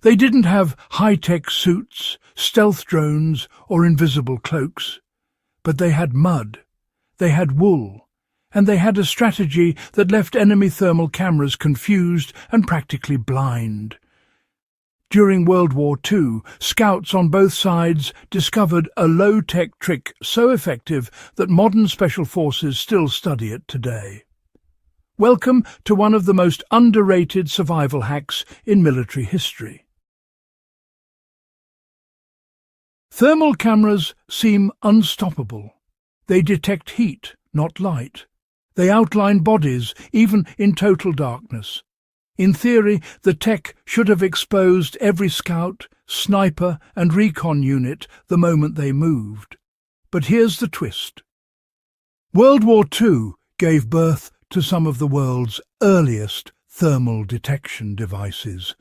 They didn't have high-tech suits, stealth drones, or invisible cloaks. But they had mud, they had wool, and they had a strategy that left enemy thermal cameras confused and practically blind. During World War II, scouts on both sides discovered a low-tech trick so effective that modern special forces still study it today. Welcome to one of the most underrated survival hacks in military history. Thermal cameras seem unstoppable. They detect heat, not light. They outline bodies, even in total darkness. In theory, the tech should have exposed every scout, sniper and recon unit the moment they moved. But here's the twist. World War II gave birth to some of the world's earliest thermal detection devices,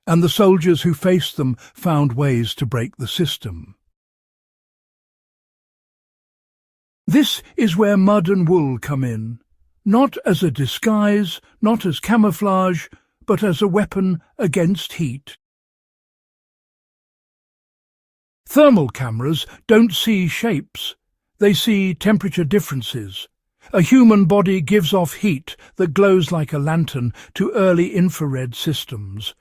and the soldiers who faced them found ways to break the system. This is where mud and wool come in, not as a disguise, not as camouflage, but as a weapon against heat. Thermal cameras don't see shapes, they see temperature differences. A human body gives off heat that glows like a lantern to early infrared systems.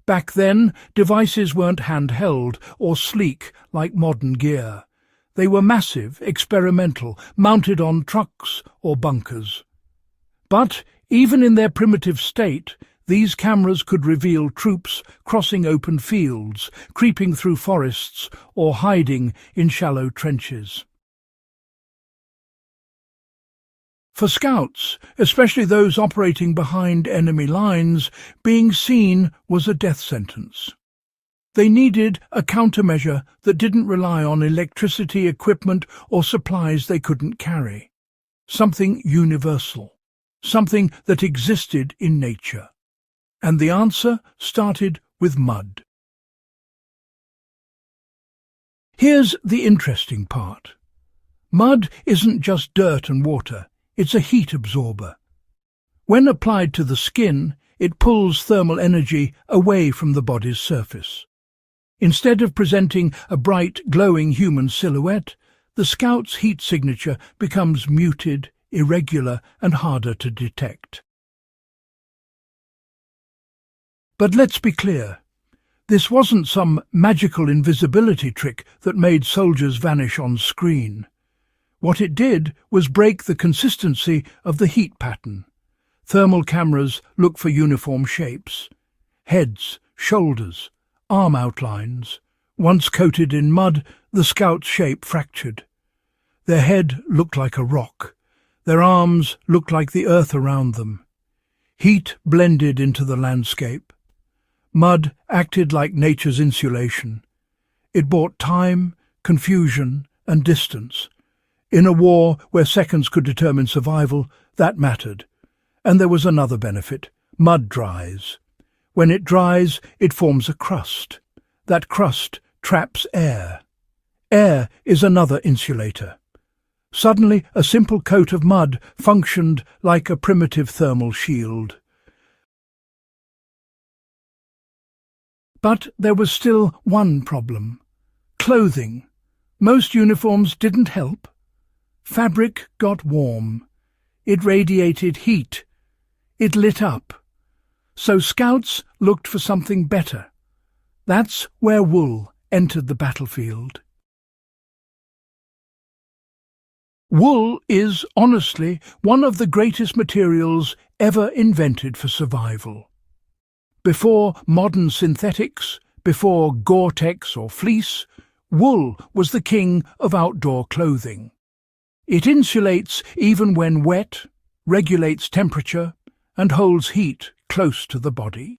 Back then, devices weren't handheld or sleek like modern gear. They were massive, experimental, mounted on trucks or bunkers. But even in their primitive state, these cameras could reveal troops crossing open fields, creeping through forests, or hiding in shallow trenches. For scouts, especially those operating behind enemy lines, being seen was a death sentence. They needed a countermeasure that didn't rely on electricity, equipment, or supplies they couldn't carry. Something universal. Something that existed in nature. And the answer started with mud. Here's the interesting part. Mud isn't just dirt and water, it's a heat absorber. When applied to the skin, it pulls thermal energy away from the body's surface. Instead of presenting a bright, glowing human silhouette, the scout's heat signature becomes muted, irregular and harder to detect. But let's be clear, this wasn't some magical invisibility trick that made soldiers vanish on screen. What it did was break the consistency of the heat pattern. Thermal cameras look for uniform shapes. Heads, shoulders, arm outlines. Once coated in mud, the scout's shape fractured. Their head looked like a rock. Their arms looked like the earth around them. Heat blended into the landscape. Mud acted like nature's insulation. It bought time, confusion, and distance. In a war where seconds could determine survival, that mattered. And there was another benefit. Mud dries. When it dries, it forms a crust. That crust traps air. Air is another insulator. Suddenly, a simple coat of mud functioned like a primitive thermal shield. But there was still one problem. Clothing. Most uniforms didn't help. Fabric got warm. It radiated heat. It lit up. So scouts looked for something better. That's where wool entered the battlefield. Wool is, honestly, one of the greatest materials ever invented for survival. Before modern synthetics, before Gore-Tex or fleece, wool was the king of outdoor clothing. It insulates even when wet, regulates temperature, and holds heat close to the body.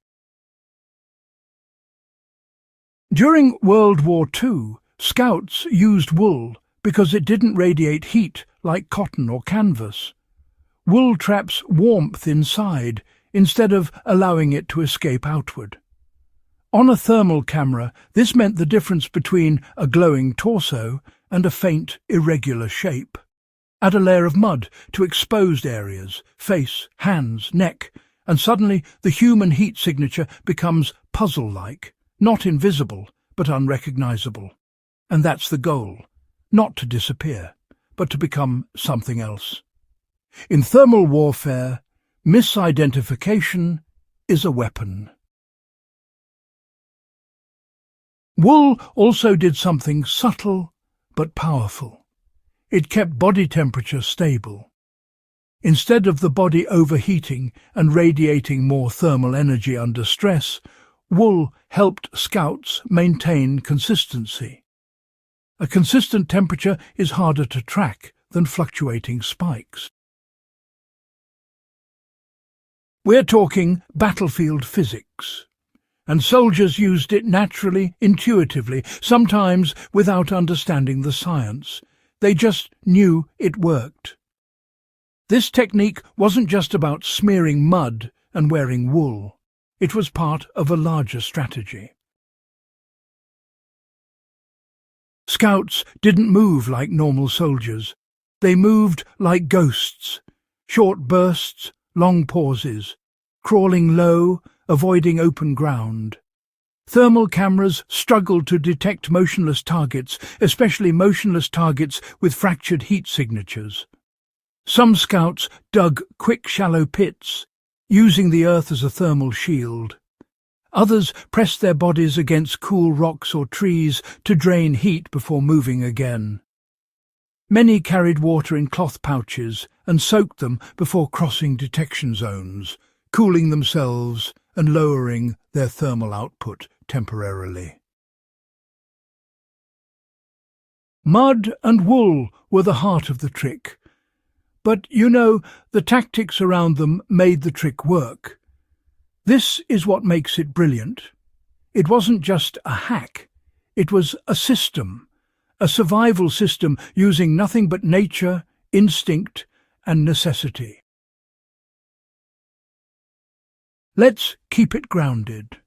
During World War II, scouts used wool because it didn't radiate heat like cotton or canvas. Wool traps warmth inside instead of allowing it to escape outward. On a thermal camera, this meant the difference between a glowing torso and a faint, irregular shape. Add a layer of mud to exposed areas, face, hands, neck, and suddenly the human heat signature becomes puzzle-like, not invisible, but unrecognizable. And that's the goal, not to disappear, but to become something else. In thermal warfare, misidentification is a weapon. Wool also did something subtle but powerful. It kept body temperature stable. Instead of the body overheating and radiating more thermal energy under stress, wool helped scouts maintain consistency. A consistent temperature is harder to track than fluctuating spikes. We're talking battlefield physics, and soldiers used it naturally, intuitively, sometimes without understanding the science. They just knew it worked. This technique wasn't just about smearing mud and wearing wool. It was part of a larger strategy. Scouts didn't move like normal soldiers. They moved like ghosts, short bursts, long pauses, crawling low, avoiding open ground. Thermal cameras struggled to detect motionless targets, especially motionless targets with fractured heat signatures. Some scouts dug quick, shallow pits, using the earth as a thermal shield. Others pressed their bodies against cool rocks or trees to drain heat before moving again. Many carried water in cloth pouches and soaked them before crossing detection zones, cooling themselves and lowering their thermal output temporarily. Mud and wool were the heart of the trick. But, the tactics around them made the trick work. This is what makes it brilliant. It wasn't just a hack. It was a system, a survival system using nothing but nature, instinct, and necessity. Let's keep it grounded.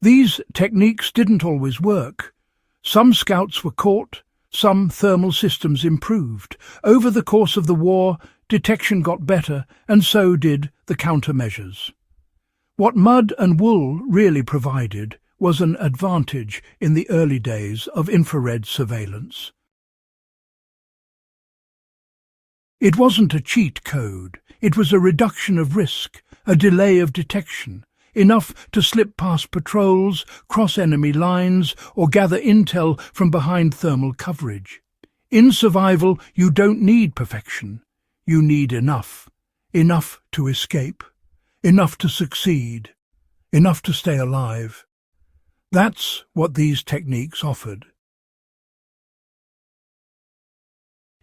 These techniques didn't always work. Some scouts were caught, some thermal systems improved. Over the course of the war, detection got better, and so did the countermeasures. What mud and wool really provided was an advantage in the early days of infrared surveillance. It wasn't a cheat code. It was a reduction of risk, a delay of detection, enough to slip past patrols, cross enemy lines, or gather intel from behind thermal coverage. In survival, you don't need perfection. You need enough. Enough to escape. Enough to succeed. Enough to stay alive. That's what these techniques offered.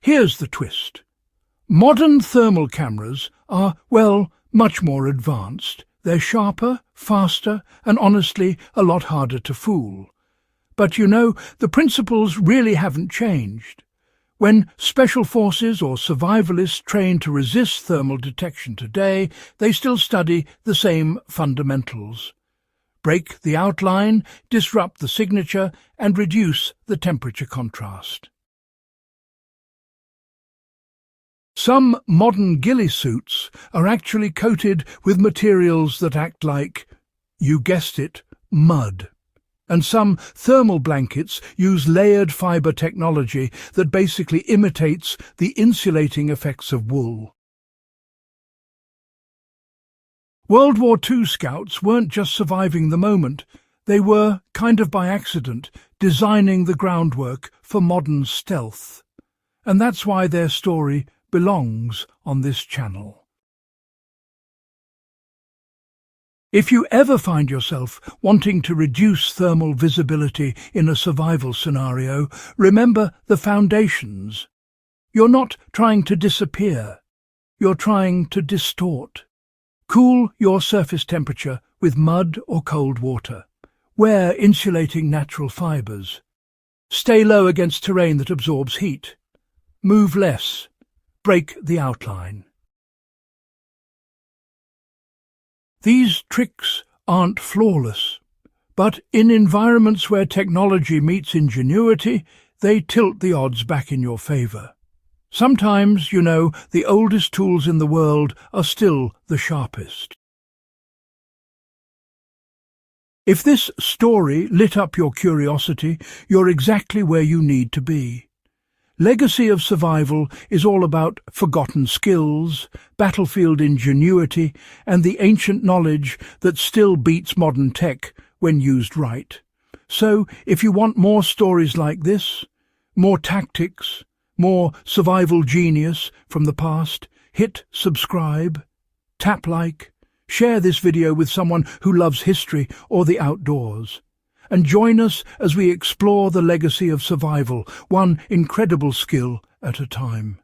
Here's the twist. Modern thermal cameras are, much more advanced. They're sharper, faster, and honestly a lot harder to fool. But the principles really haven't changed. When special forces or survivalists train to resist thermal detection today, they still study the same fundamentals. Break the outline, disrupt the signature, and reduce the temperature contrast. Some modern ghillie suits are actually coated with materials that act like, you guessed it, mud. And some thermal blankets use layered fibre technology that basically imitates the insulating effects of wool. World War II scouts weren't just surviving the moment. They were, kind of by accident, designing the groundwork for modern stealth. And that's why their story belongs on this channel. If you ever find yourself wanting to reduce thermal visibility in a survival scenario, remember the foundations. You're not trying to disappear. You're trying to distort. Cool your surface temperature with mud or cold water. Wear insulating natural fibres. Stay low against terrain that absorbs heat. Move less. Break the outline. These tricks aren't flawless, but in environments where technology meets ingenuity, they tilt the odds back in your favour. Sometimes, the oldest tools in the world are still the sharpest. If this story lit up your curiosity, you're exactly where you need to be. Legacy of Survival is all about forgotten skills, battlefield ingenuity, and the ancient knowledge that still beats modern tech when used right. So, if you want more stories like this, more tactics, more survival genius from the past, hit subscribe, tap like, share this video with someone who loves history or the outdoors. And join us as we explore the legacy of survival, one incredible skill at a time.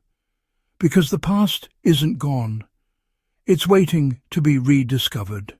Because the past isn't gone. It's waiting to be rediscovered.